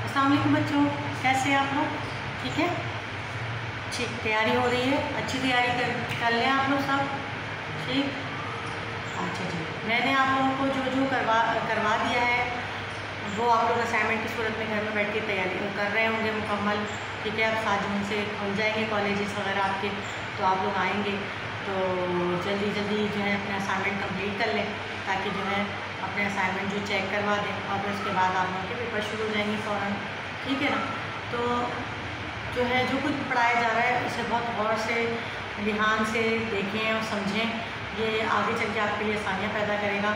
अस्सलाम वालेकुम बच्चों, कैसे हैं आप लोग? ठीक है, ठीक तैयारी हो रही है, अच्छी तैयारी कर लें आप लोग सब। ठीक, अच्छा जी, मैंने आप लोगों को जो करवा दिया है वो आप लोग असाइनमेंट की सूरत में घर में बैठ के तैयारी कर रहे होंगे मुकम्मल। ठीक है, अब 7 जून से खुल जाएंगे कॉलेजेस वगैरह आपके, तो आप लोग आएंगे तो जल्दी जल्दी जो है अपना असाइनमेंट कंप्लीट कर लें, ताकि जो है अपने असाइनमेंट जो चेक करवा दें और फिर उसके बाद आप लोगों के पेपर शुरू हो जाएंगे फ़ौरन। ठीक है ना? तो जो है जो कुछ पढ़ाया जा रहा है उसे बहुत गौर से ध्यान से देखें और समझें, ये आगे चल के आपके लिए आसानियाँ पैदा करेगा।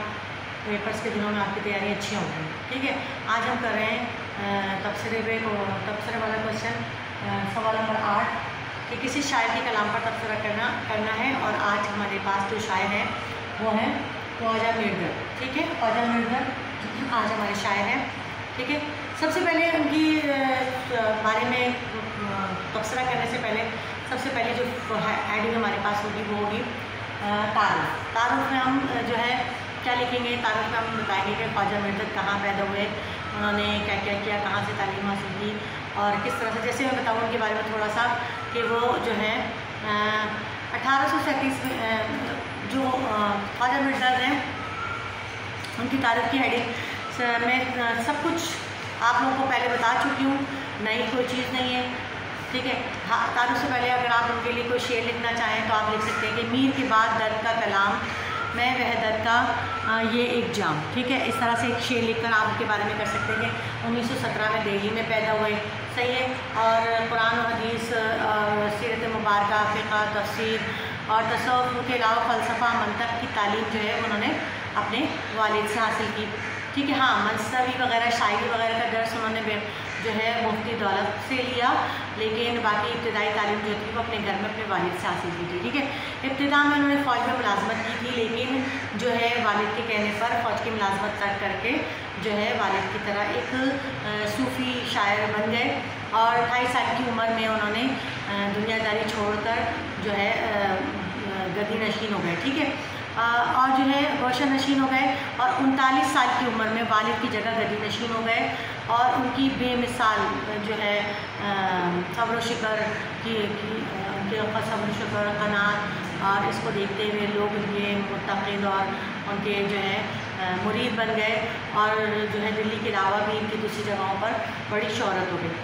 पेपर्स के दिनों में आपकी तैयारी अच्छी होगी। ठीक है, आज हम कर रहे हैं तबसरे वाला क्वेश्चन, सवाल नंबर 8 कि किसी शायर के कलाम पर तबसरा करना है। और आज हमारे पास जो शायर है वो है ख्वाजा मीरदर्द। ठीक है, ख्वाजा मीरदर्द आज हमारे शायर हैं। ठीक है, सबसे पहले उनकी बारे में तबसरा करने से पहले सबसे पहले जो हेडिंग हमारे पास होगी वो होगी तारुफ। तारुफ में हम जो है क्या लिखेंगे? तारुफ में हम बताएंगे कि ख्वाजा मीरदर्द कहाँ पैदा हुए, उन्होंने क्या क्या किया, कहाँ से तालीम हासिल की और किस तरह से। जैसे मैं बताऊँ उनके बारे में थोड़ा सा कि वो जो है 1837 में जो ख्वाजा मीरदर्द हैं उनकी तारीफ की हेडिंग मैं सब कुछ आप लोगों को पहले बता चुकी हूँ, नई कोई चीज़ नहीं है। ठीक है, हाँ, तारीफ से पहले अगर आप उनके लिए कोई शेर लिखना चाहें तो आप लिख सकते हैं कि मीर के बाद दर्द का कलाम, मैं वह दर्द का ये एक जाम। ठीक है, इस तरह से एक शेर लिखकर आप उनके बारे में कर सकते हैं कि 1917 में दिल्ली में पैदा हुए। सही है, और कुरान और हदीस, सीरत मुबारका, फ़िक़्ह, तफ़सीर और तसव्वुफ़ के अलावा फ़लसफ़ा, मंतक़ की तालीम जो है उन्होंने अपने वालिद से हासिल की। ठीक है, हाँ, मसनवी वगैरह, शायरी वगैरह का दर्स उन्होंने जो है मुफ्ती दौलत से लिया, लेकिन बाकी इब्तदाई तालीम जो थी वो अपने घर में अपने वालिद से हासिल की थी। ठीक है, इब्तिदा में उन्होंने फ़ौज में मुलाजमत की थी, लेकिन जो है वालिद के कहने पर फ़ौज की मुलाजमत तर्क करके जो है वालिद की तरह एक सूफ़ी शायर बन गए और 28 साल की उम्र में उन्होंने दुनियादारी छोड़कर जो है गद्दी नशीन हो गए। ठीक है, और जो है रोशन नशीन हो गए और 39 साल की उम्र में वालिद की जगह गद्दी नशीन हो गए। और उनकी बेमिसाल जो है सब्र शिकर की सब्र शिकर कनात, और इसको देखते हुए लोग उनके मुतक़िद और उनके जो है मुरीद बन गए और जो है दिल्ली के अलावा भी इनकी दूसरी जगहों पर बड़ी शोहरत हो गई।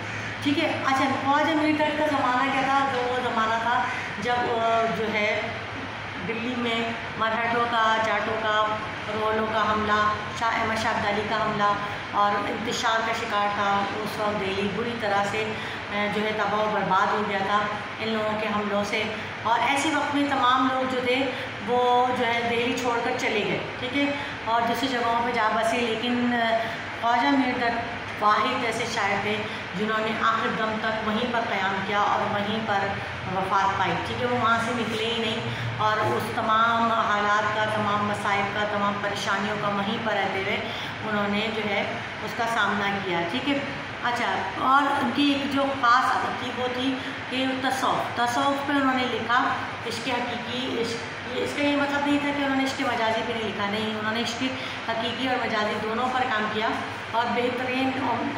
ठीक है, अच्छा, ख्वाजा मीरदर्द का ज़माना क्या था? जो वो ज़माना था जब जो है दिल्ली में मराठों का, जाटों का, रोलों का हमला, शाह अहमद शाह अब्दाली का हमला और इंतशार का शिकार था। उस वक्त दिल्ली बुरी तरह से जो है तबाह और बर्बाद हो गया था इन लोगों के हमलों से। और ऐसे वक्त में तमाम लोग जो थे वो जो है दिल्ली छोड़कर चले गए। ठीक है, और दूसरी जगहों पर जा बसे, लेकिन ख्वाजा मीरदर्द वाहिद ऐसे शायर थे जिन्होंने आखिर दम तक वहीं पर क़याम किया और वहीं पर वफ़ात पाई। ठीक है, वो वहाँ से निकले ही नहीं और उस तमाम हालात का, तमाम मसाइब का, तमाम परेशानियों का वहीं पर रहते हुए उन्होंने जो है उसका सामना किया। ठीक है, अच्छा, और उनकी एक जो ख़ास आदत थी वो थी कि तसव्वुफ़ पे उन्होंने लिखा इश्क़ हकीकी। इसका ये मतलब नहीं था कि उन्होंने इश्क़ मजाजी पे नहीं लिखा, नहीं, उन्होंने इश्क़ हकीकी और मजाजी दोनों पर काम किया और बेहतरीन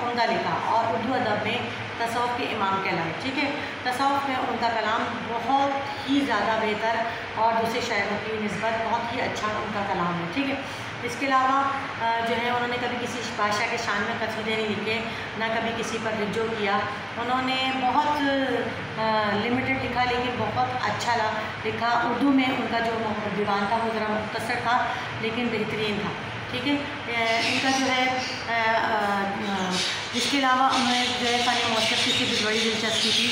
उम्दा लिखा और उर्दू अदब में तसव्वुफ़ के इमाम कहलाए। ठीक है, तसव्वुफ़ में उनका कलाम बहुत ही ज़्यादा बेहतर और दूसरे शायरों की निस्बत बहुत ही अच्छा उनका कलाम है। ठीक है, इसके अलावा जो है उन्होंने कभी किसी बादशाह के शान में कसीदे नहीं लिखे, ना कभी किसी पर रिजो किया। उन्होंने बहुत लिमिटेड लिखा, लेकिन बहुत अच्छा लिखा। उर्दू में उनका जो दीवान था वो ज़रा मुख्तसर था लेकिन बेहतरीन था। ठीक है, इनका जो है इसके अलावा उन्होंने जो है फ़न मौसीक़ी की भी बड़ी दिलचस्पी थी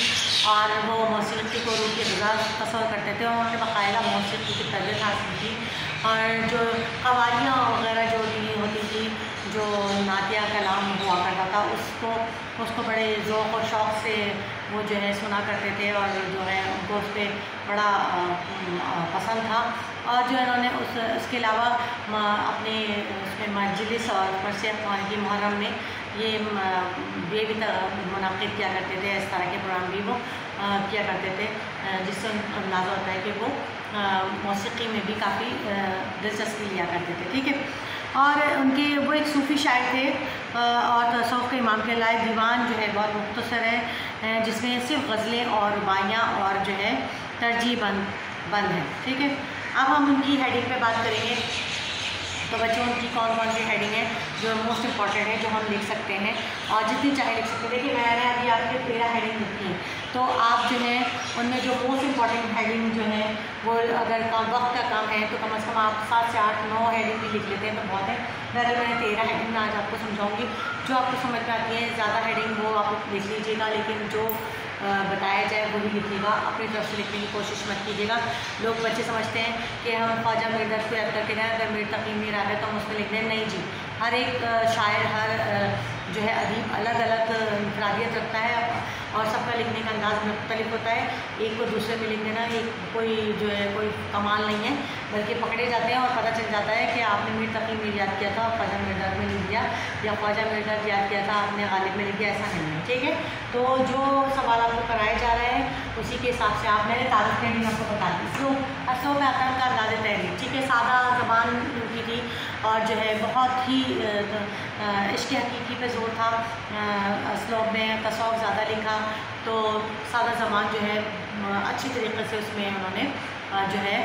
और वो मौसीक़ी को रूह की ग़िज़ा तस्वर करते थे। उन्होंने बाकायदा मौसीक़ी की तरबियत हासिल की और जो कवालियाँ वगैरह जो होती थी, जो नातिया कलाम हुआ करता था, उसको बड़े ज़ौक़ और शौक़ से वो जो है सुना करते थे और जो है उनको उस पर बड़ा पसंद था। और जो इन्होंने उसके अलावा अपने उसमें मजलिस और मरसिया की मुहर्रम में ये भी मुनाक़िद किया करते थे। इस तरह के प्रोग्राम भी वो किया करते थे, जिससे अंदाज़ा होता है कि वो मौसीक़ी में भी काफ़ी दिलचस्पी लिया करते थे। ठीक है, और उनके वो एक सूफ़ी शायर थे और तसव्वुफ़ के इमाम के लाए दीवान जो है बहुत मुख्तसर है, जिसमें सिर्फ गज़लें और रुबाइयाँ और जो है तरजीह बंद है। ठीक है, अब हम उनकी हेडिंग पे बात करेंगे। तो बच्चों उनकी कौन कौन सी हेडिंग है जो मोस्ट इम्पॉर्टेंट है, जो हम लिख सकते हैं और जितनी चाहे लिख सकते हैं। देखिए मैंने अभी आपके 13 हेडिंग लिखी है, तो आप जो है उनमें जो मोस्ट इम्पॉर्टेंट हेडिंग जो है वो अगर वक्त का काम है तो कम से कम आप 7 से 8 9 हेडिंग भी लिख लेते हैं तो बहुत है। बहरहाल मैंने 13 हेडिंग आज आपको समझाऊँगी, जो आपको समझ में आती है। ज़्यादा हेडिंग वो आप लिख लीजिएगा, लेकिन जो बताया जाए वो भी लिखिएगा, अपनी तरफ से लिखने की कोशिश मत कीजिएगा। लोग बच्चे समझते हैं कि हम ख्वाजा मीर दर्द को याद करके रहें, अगर मीर तकी मीर आ गए तो हम उसमें लिख दें। नहीं जी, हर एक शायर, हर जो है अदीब अलग अलग इंफरादियत रखता है और सबका लिखने का अंदाज़ मुख्तलिफ होता है। एक को दूसरे में लिख देना एक कोई जो है कोई कमाल नहीं है, बल्कि पकड़े जाते हैं और पता चल जाता है कि आपने मीर तकी मीर याद किया था और ख्वाजा मीर दर्द में लिख दिया, या ख्वाजा मीर दर्द याद किया था आपने गालिब में लिख दिया, ऐसा नहीं है। ठीक है, तो जो सवाल आपको कराए जा रहे हैं उसी के हिसाब से आप, मैंने तारीफ हेडिंग आपको बता दी। असलों में आता है उनका अंदाज़ तहरीर। ठीक है, सादा ज़बान उनकी थी और जो है बहुत ही इश्क़ हकीकी पे जोर था। असलों में तसव्वुफ़ ज़्यादा लिखा, तो सादा ज़बान जो है अच्छी तरीके से उसमें उन्होंने जो है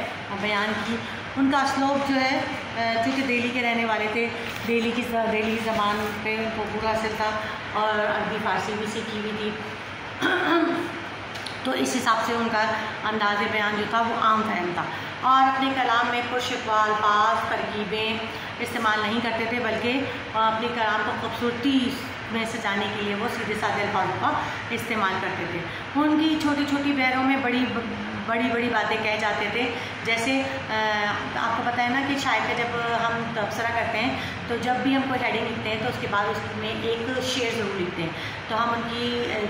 बयान की। उनका असलूब जो है, चूँकि दिल्ली के रहने वाले थे, दिल्ली ज़बान पे उनको पूरा असर था और अरबी फ़ारसी भी सीखी हुई थी, तो इस हिसाब से उनका अंदाज़ बयान जो था वो आम फहम था। और अपने कलाम में पुरशिकवा अल्फाज तरकीबें इस्तेमाल नहीं करते थे, बल्कि अपने कलाम को खूबसूरती में सजाने के लिए वो सीधे साधे अल्फाजों का इस्तेमाल करते थे। उनकी छोटी छोटी बहरों में बड़ी बातें कह जाते थे। जैसे आपको पता है ना कि शायर का जब हम तबसरा करते हैं तो जब भी हम कोई हेडिंग लिखते हैं तो उसके बाद उसमें एक शेर ज़रूर लिखते हैं। तो हम उनकी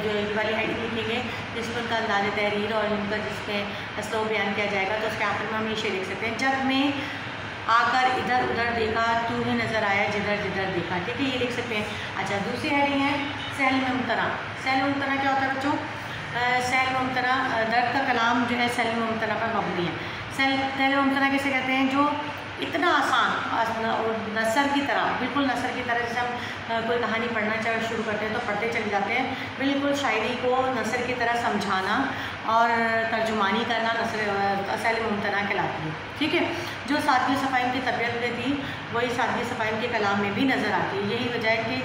जो ये वाली हेडिंग लिखेंगे जिसमें उनका अंदाज़ तहरीर और उनका जिसमें असलूब बयान किया जाएगा, तो उसके आखिर में हम ये शेर लिख सकते हैं। जब मैं आकर इधर उधर देखा तू ही नज़र आया जिधर जिधर देखा। ठीक है, ये लिख सकते हैं। अच्छा, दूसरी हेडिंग है सहल मुमतना। सहल मुमतना क्या होता है बच्चों? सहल मुमतना, दर्द का कलाम जो है सहल मुमतना पर मबनी है। सहल मुमतना किसे कहते हैं? जो इतना आसान और नसर की तरह, बिल्कुल नसर की तरह, जैसे हम कोई कहानी पढ़ना शुरू करते हैं तो पढ़ते चले जाते हैं, बिल्कुल शायरी को नसर की तरह समझाना और तर्जुमानी करना सहल मुमतना कहलाती है। ठीक है, जो सादगी सफ़ाई की तबीयत में थी वही सादगी सफ़ाई के कलाम में भी नज़र आती है। यही वजह है कि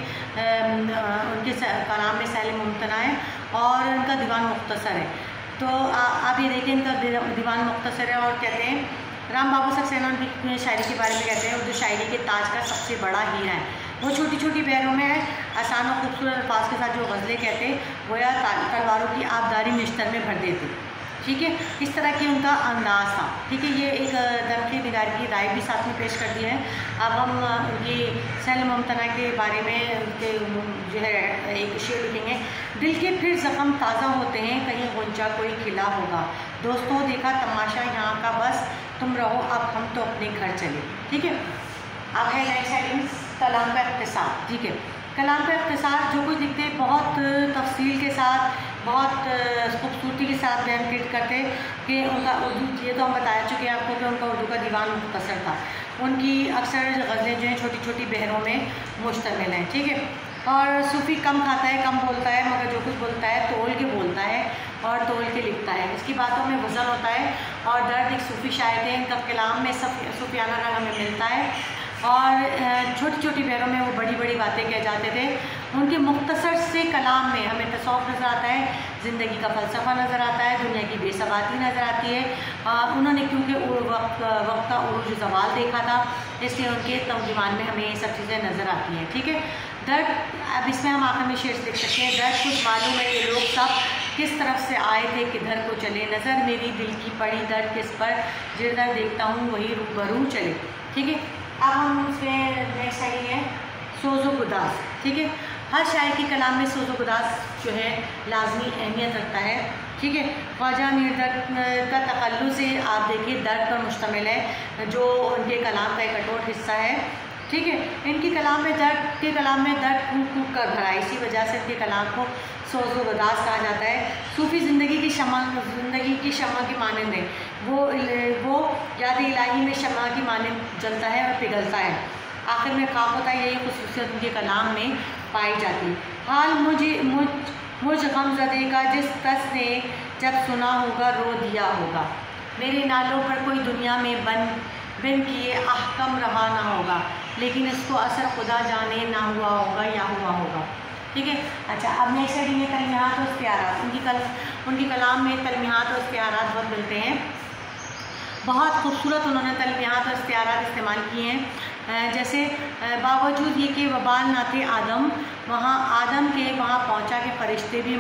उनके कलाम में सहल मुमतना है और उनका दीवान मुख्तसर है। तो आप ये देखें, इनका दीवान मुख्तसर है और कहते हैं राम बाबू सक्सेना उनकी शायरी के बारे में कहते हैं उर्दू शायरी के ताज का सबसे बड़ा हीरा है। वो छोटी छोटी बहरों में है, आसान और खूबसूरत अल्फाज के साथ जो गज़लें कहते वो या तलवारों की आबदारी निश्तर में भर देते। ठीक है, इस तरह की उनका अंदाज़ था। ठीक है, ये एक दमकी निगार की राय भी साथ में पेश कर दी है। अब हम उनकी सहल मुमतना के बारे में उनके जो है एक शेर लिखेंगे। दिल के फिर ज़ख्म ताज़ा होते हैं, कहीं गुंजा कोई खिला होगा। दोस्तों देखा तमाशा यहाँ का, बस तुम रहो अब हम तो अपने घर चले। ठीक है, अब है नेक्स्ट हेडिंग कलाम का इख्तिसार। ठीक है, कलाम का इख्तिसार जो कुछ लिखते हैं बहुत तफसील के साथ, बहुत खूबसूरती के साथ बयान करते कि उनका उर्दू, ये तो हम बता चुके हैं आपको कि उनका उर्दू का दीवान मुख्तसर था। उनकी अक्सर गज़लें जो हैं छोटी छोटी बहरों में मुश्तमिल हैं। ठीक है, और सूफ़ी कम खाता है, कम बोलता है, मगर जो कुछ बोलता है तोल के बोलता है और तोल के लिखता है। इसकी बातों में वज़न होता है। और दर्द एक सूफ़ी शायर थे, इनका कलाम में सूफियाना रंग हमें मिलता है और छोटी छोटी बहरों में वो बड़ी बातें कह जाते थे। उनके मुख्तसर से कलाम में हमें तसव्वुफ़ नज़र आता है, ज़िंदगी का फ़लसफ़ा नज़र आता है, दुनिया की बेसबाती नज़र आती है। उन्होंने क्योंकि वक्त का उरूज ज़वाल देखा था, इसलिए उनके तर्जुमान में हमें ये सब चीज़ें नज़र आती हैं। ठीक है, दर्द, अब इसमें हम आखिर में शेर लिख सकते हैं। दर्द कुछ मालूम है ये लोग सब किस तरफ से आए थे किधर को चले, नज़र मेरी दिल की पड़ी दर्द किस पर, जिधर देखता हूँ वही रूबरू चले। ठीक है, अब हम उसमें नेक्स्ट हेडिंग है सोज़ो गुदास। ठीक है, हर शायर की कलाम में सोज़ो गुदास जो है लाजमी अहमियत रखता है। ठीक है, ख्वाजा मीर दर्द का तखल्लुस से आप देखिए दर्द पर मुश्तमिल है, जो उनके कलाम का एक अटूट हिस्सा है। ठीक है, इनकी कलाम में दर्द कूट कर भरा, इसी वजह से इनके कलाम को सोज़ो गुदास कहा जाता है। सूफ़ी ज़िंदगी की शमा की मानंद है। वो याद इलाही में शमा की मानंद जलता है और पिघलता है। आखिर में खाक होता है, यही खुसूसियत उनके कलाम में पाई जाती। हाल मुझ गमज़दे का जिस कस ने जब सुना होगा रो दिया होगा, मेरे नालों पर कोई दुनिया में बिन किए अहकम रहा ना होगा, लेकिन इसको असर खुदा जाने ना हुआ होगा या हुआ होगा। ठीक है। अच्छा, अब नेक्स्ट हेडिंग में तलमीहात और इख्तियारात। उनकी कलाम में तलमीहात और इख्तियारात बहुत मिलते हैं। बहुत खूबसूरत उन्होंने तलमीहात और इख्तियारात इस्तेमाल किए हैं। जैसे बावजूद ये कि वबाल नाते आदम आदम के वहाँ पहुँचा के फरिश्ते भी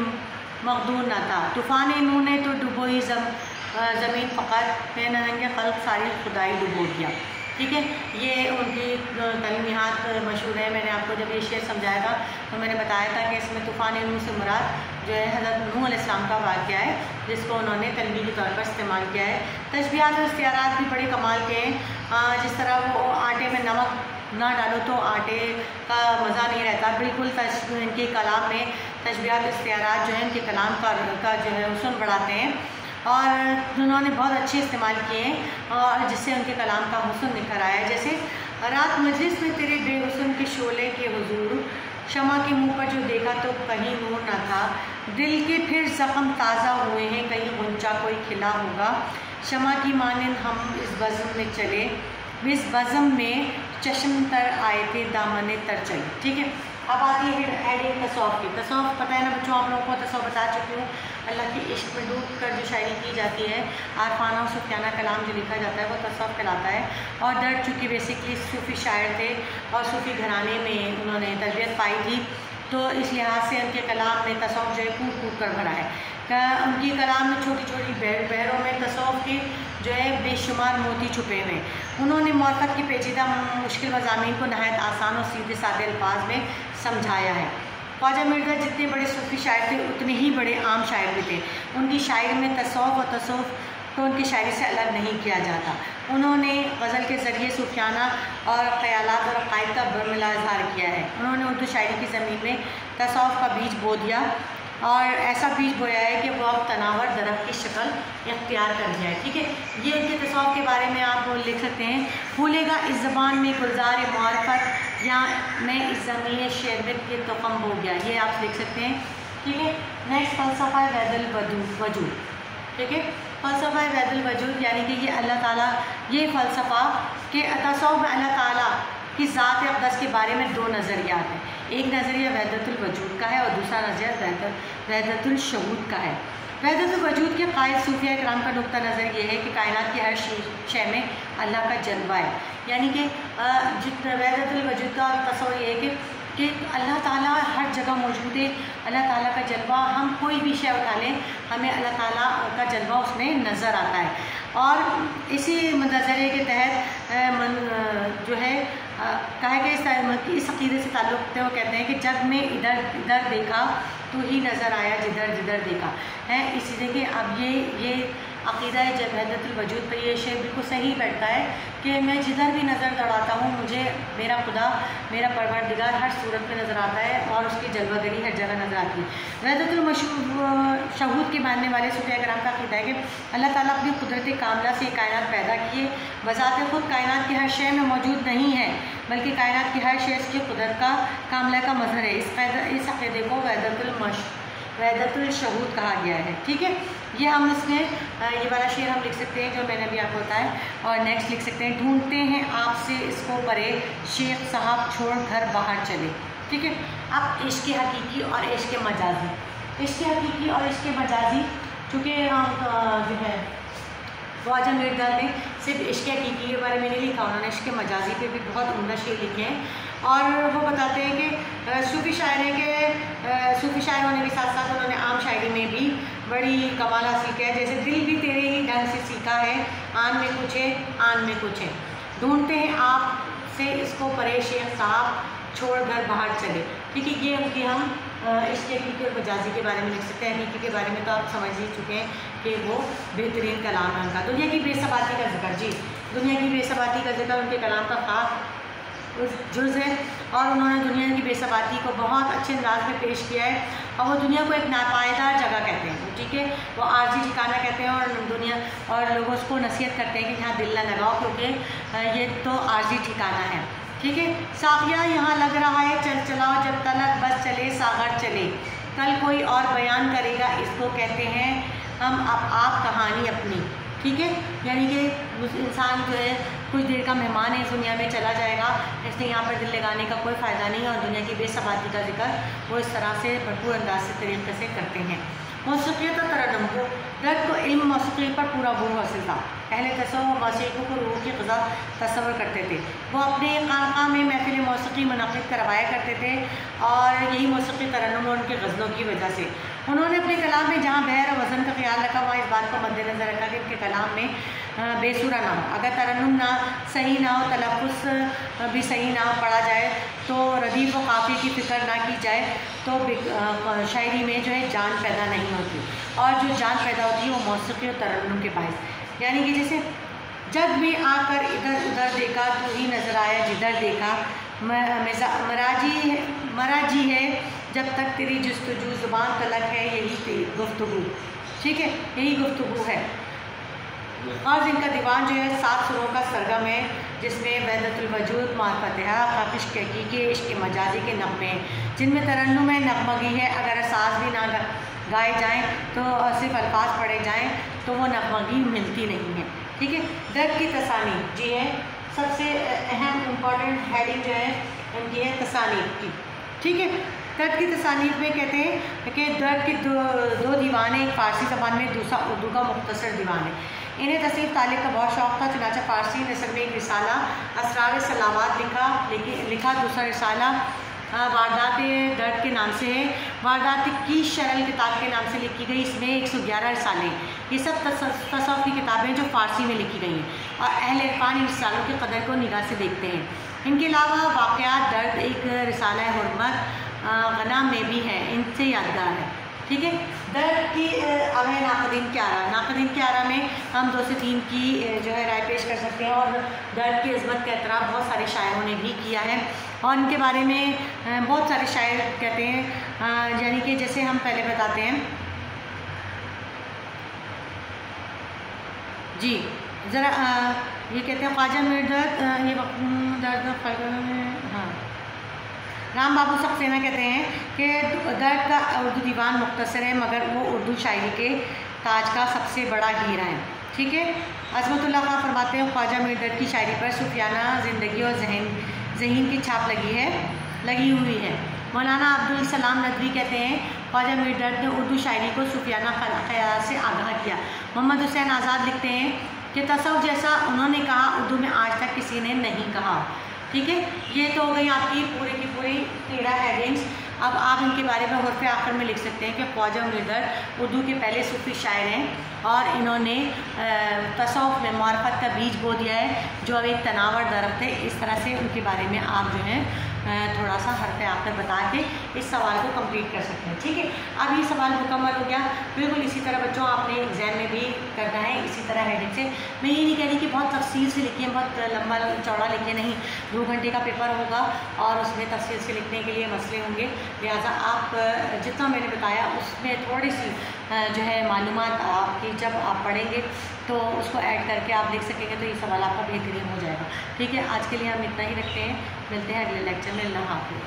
मकदूर ना था, तूफ़ान नूह ने तो डुबोई ज़मीन फ़कत नंगे खल्क सारी खुदाई डुबो दिया। ठीक है, ये उनकी तलमीहात मशहूर है। मैंने आपको जब ये शेर समझाया था तो मैंने बताया था कि इसमें तूफ़ान नूह से मुराद जो है हज़रत नूह अलैहिस्सलाम का वाक़या है, जिसको उन्होंने तलबी के तौर पर इस्तेमाल किया है। तशबीहात और इख्तियारात भी बड़े कमाल के हैं। जिस तरह वो आटे में नमक ना डालो तो आटे का मज़ा नहीं रहता, बिल्कुल इनके कलाम में तशबीहात इख्तियारात जो है इनके कलाम का जो है हुस्न बढ़ाते हैं और उन्होंने बहुत अच्छे इस्तेमाल किए हैं और जिससे उनके कलाम का हुस्न निखर आया है। जैसे रात मजलिस में तेरे बेहुस्न के शोले के हुजूर, शमा के मुँह पर जो देखा तो कहीं नूर ना था, दिल के फिर ज़ख्म ताज़ा हुए हैं कहीं गुंचा कोई खिला होगा, शमा की मानिंद हम इस बज़्म में चले, इस बज़्म में चश्म तर आए थे दामने तर चले। ठीक है, अब आती है हेडिंग तसव्वुफ़ की। तसव्वुफ़ पता है ना बच्चों, आप लोगों को तसव्वुफ़ बता चुकी हूँ। अल्लाह की इश्क में डूब कर जो शायरी की जाती है, आरफाना और सुफियाना कलाम जो लिखा जाता है वो तसव्वुफ़ कहलाता है। और दर्द चूँकि बेसिकली सूफ़ी शायर थे और सूफ़ी घराने में उन्होंने तरबियत पाई थी, तो इस लिहाज से उनके कलाम में तसव्वुफ़ जो है कूट कूट कर भरा है। उनकी कलाम में छोटी छोटी बहरों में तसव्वुफ़ के जो है बेशुमार मोती छुपे हुए। उन्होंने मौक़िफ़ की पेचीदा मुश्किल मज़ामीन को नहायत आसान और सीधे सादे अल्फाज में समझाया है। ख्वाजा मिर्ज़ा जितने बड़े सूफ़ी शायर थे उतने ही बड़े आम शायर भी थे। उनकी शायरी में तसव्वुफ़ और तसव्वुफ़ को उनकी शायरी से अलग नहीं किया जाता। उन्होंने गज़ल के ज़रिए सूफियाना और ख़यालात और अक़ाइद का बरमिला इज़हार किया है। उन्होंने उर्दू शायरी की ज़मीन में तसव्वुफ़ का बीज बो दिया और ऐसा बीज बोया है कि वो अब तनावर दरख्त की शक्ल इख्तियार कर दिया है। ठीक है, ये उनके तसव्वुफ़ के बारे में आप लिख सकते हैं। फूलेगा इस ज़बान में गुलज़ार मारिफत या मैं इस ज़मीन शरबत के तोक़म हो गया, ये आप लिख सकते हैं। ठीक है, नेक्स्ट फ़लसफ़ा वैदुल वजूद। ठीक है, फ़लसफ़ा वैदुल वजूद यानी कि ये अल्लाह ताला, ये फ़लसफ़ा के तसव्वुफ़ में अल्लाह ताला की ज़ात अक़दस के बारे में दो नज़रियात हैं। एक नज़रिया वहदतुल वजूद का है और दूसरा नज़रिया वहदतुल शहूद का है। वहदतुल वजूद के क़ाइद सूफिया इकराम का नुक्ता नज़र ये है कि कायनात की हर शय में अल्लाह का जलवा है। यानी कि वहदतुल वजूद का तस्वर ये है कि अल्लाह ताला हर जगह मौजूद है। अल्लाह ताला का जलवा, हम कोई भी शय उठा लें हमें अल्लाह ताला का जलवा उसमें नज़र आता है। और इसी नज़रिए के तहत जो है कहा गया इस अक़ीदे से ताल्लुक़ रखते वो कहते हैं कि जग में इधर इधर देखा तो ही नज़र आया जिधर जिधर देखा है। इसी देखिए अब ये अक़ीदा है जब वहदतुल वजूद पर ये शेर बिल्कुल सही बैठता है कि मैं जिधर भी नज़र दौड़ाता हूँ मुझे मेरा खुदा, मेरा परवरदिगार हर सूरत में नज़र आता है और उसकी जलवागरी हर जगह नज़र आती है। वहदतुल शहूद के मानने वाले सूफिया किराम का अक़ीदा है कि अल्लाह ताला अपनी कुदरत कामिला से कायनात पैदा किए, बज़ाते ख़ुद कायनात की हर शय में मौजूद नहीं है बल्कि कायनात की हर शय की कुदरत का कामिला का मज़हर है। इस अक़ीदे को वहदतुल शहूद कहा गया है। ठीक है, ये हम इसमें ये वाला शेर हम लिख सकते हैं जो मैंने अभी आपको बताया। और नेक्स्ट लिख सकते हैं, ढूंढते हैं आपसे इसको परे शेख साहब छोड़ घर बाहर चले। ठीक है, अब इश्क़ हकीकी और इश्क़ मजाजी, इश्क़ हकीकी और इश्क़ मजाजी, चूँकि जो है ख्वाजा मिर्ज़ा ने सिर्फ इश्क़ हकीकी के बारे में नहीं लिखा, उन्होंने इश्क़ मजाजी पे भी बहुत उम्दा शेर लिखे हैं। और वो बताते हैं कि सूफ़ी शायर है कि सूफ़ी शायर होने के साथ साथ उन्होंने आम शायरी में भी बड़ी कमाल हासिल किया है। जैसे दिल भी तेरे ही ढंग से सीखा है, आन में कुछ है आन में कुछ है, ढूंढते हैं आप से इसको परे शेख साहब छोड़ घर बाहर चले। ठीक है, ये उनकी हम इश्क़ हकीकी और मजाजी के बारे में लिख सकते हैं। हकीकी के बारे में तो आप समझ ही चुके हैं कि वो बेहतरीन कलाम है उनका। दुनिया की बेसबाती का जिक्र, जी दुनिया की बेसबाती का जिक्र उनके कलाम का ख़ास जुज़ है और उन्होंने दुनिया की बेसबाती को बहुत अच्छे अंदाज में पेश किया है। और वो दुनिया को एक नापायदार जगह कहते हैं। ठीक है, वो आर्जी ठिकाना कहते हैं और दुनिया और लोगों उसको नसीहत करते हैं कि यहाँ दिल न लगाओ क्योंकि ये तो आर्जी ठिकाना है। ठीक है। साकिया यहाँ लग रहा है चल चलाओ जब तलक बस चले सागर चले, कल कोई और बयान करेगा इसको कहते हैं हम अब आप कहानी अपनी। ठीक है, यानी कि उस इंसान जो है कुछ देर का मेहमान है, इस दुनिया में चला जाएगा, इसलिए यहाँ पर दिल लगाने का कोई फ़ायदा नहीं है और दुनिया की बेसबाती का जिक्र वो इस तरह से भरपूर अंदाज से तरीके से करते हैं। मौसीक़ियत और तरन्नुम को दर्द को इल्म मौसीक़ी पर पूरा वो हासिल था। पहले तसव्वुफ़ मौसीक़ी को रूह की ग़िज़ा तस्वर करते थे। वो अपने खानक़ाह में महफ़िल मौसीक़ी मुनक़्क़िद करवाया करते थे और यही मौसीक़ी तरन्नुम और उनके ग़ज़लों की वजह से उन्होंने अपने कलाम में जहाँ बहर और वज़न का ख्याल रखा, वहाँ इस बात को मद्देनज़र रखा कि उनके कलाम में बेसुरा ना हो। अगर तरन्नुम ना सही ना हो, तलफ़्फ़ुज़ भी सही ना पढ़ा जाए, तो रदीफ़ व काफ़िये की फ़िक्र ना की जाए, तो शायरी में जो है जान पैदा नहीं होती। और जो जान पैदा होती है वो मौसीक़ी और तरन्नुम के बाइस, यानी कि जैसे जग में आकर इधर उधर देखा, तू ही नज़र आया जिधर देखा, मराजी है जब तक तेरी जुस्तजू, ज़ुबान तलक है यही गुफ्तगू। ठीक है, यही गुफ्तगू है। और इनका दीवान जो है 7 सुरों का सरगम है, जिसमें वहदतुल वजूद, मारिफ़त हक़, इश्क़ हक़ीक़ी, इश्क़ मजाजी के नग़मे हैं, जिनमें तरन्नुम है, नगमगी है। अगर साज भी ना गाए जाएँ तो सिर्फ अल्फाज पढ़े जाएँ तो वो नगमगी मिलती नहीं है। ठीक है, दर्द की तसानीफ़ जी है, सबसे अहम इम्पॉर्टेंट हेडिंग जो है इनकी है तसानीफ़ की। ठीक है, दर्द की तसानीफ़ में कहते हैं कि दर्द के दो दीवान हैं, एक फ़ारसी ज़बान में, दूसरा उर्दू का मुख्तसर दीवान है। इन्हें तसनीफ़ तालीक़ का बहुत शौक़ था, चुनांचे फ़ारसी नस्ल में एक रिसाला असरार सलावात लिखा। दूसरा रिसाला वारदात दर्द के नाम से है, वारदात की शरल किताब के नाम से लिखी गई। इसमें 111 रिसाले, ये सब तसव्वुफ़ की किताबें जो फ़ारसी में लिखी गई हैं और अहले इरफ़ान इन रिसालों की कदर को निगाह से देखते हैं। इनके अलावा वाक़यात दर्द एक रिसाला हुर्मत गनाम में भी है, इनसे यादगार है। ठीक है, दर्द की अब है नाक़दीन की आरा। नाक़दीन की आरा में हम 2 से 3 की जो है राय पेश कर सकते हैं और दर्द की इज़्ज़त का एतराफ़ बहुत सारे शायरों ने भी किया है और इनके बारे में बहुत सारे शायर कहते हैं, यानी कि जैसे हम पहले बताते हैं जी, ज़रा ये कहते हैं ख्वाजा मीर दर्द, ये दर्द हाँ राम बाबू सक्सेना कहते हैं कि दर्द का उर्दू दीवान मुख्तसर है, मगर वो उर्दू शायरी के ताज का सबसे बड़ा हीरा है। ठीक है, अज़मतुल्लाह खां फरमाते हैं ख्वाजा मीर दर्द की शायरी पर सूफियाना ज़िंदगी और ज़हीन की छाप लगी हुई है। मौलाना अब्दुल सलाम नदवी कहते हैं ख्वाजा मीर दर्द ने उर्दू शायरी को सूफियाना ख़याल से आगाह किया। मोहम्मद हुसैन आज़ाद लिखते हैं कि तसव्वुफ़ जैसा उन्होंने कहा उर्दू में आज तक किसी ने नहीं कहा। ठीक है, ये तो हो गई आपकी पूरी की पूरी 13 हेडिंग्स। अब आप इनके बारे में हर्फ़ आखिर में लिख सकते हैं कि ख्वाजा मीर दर्द उर्दू के पहले सूफ़ी शायर हैं और इन्होंने तसव्वुफ़ में मारिफ़त का बीज बो दिया है, जो अब एक तनावर दरख्त है। इस तरह से उनके बारे में आप जो है थोड़ा सा हर्फ़ आखिर बता के इस सवाल को कंप्लीट कर सकते हैं। ठीक है, अब ये सवाल मुकम्मल हो गया। बिल्कुल इसी तरह बच्चों आपने एग्ज़ाम में भी करना है, इसी तरह हेडिंग से। मैं ये नहीं कह रही कि बहुत तफसील से लिखिए, बहुत लंबा चौड़ा लिखिए, नहीं। 2 घंटे का पेपर होगा और उसमें तफसील से लिखने के लिए मसले होंगे, लिहाजा आप जितना मैंने बताया उसमें थोड़ी सी जो है मालूमात आपकी जब आप पढ़ेंगे तो उसको ऐड करके आप लिख सकेंगे, तो ये सवाल आपका बेहतरीन हो जाएगा। ठीक है, आज के लिए हम इतना ही रखते हैं, मिलते हैं अगले लेक्चर में। अल्लाह हाफ़िज़।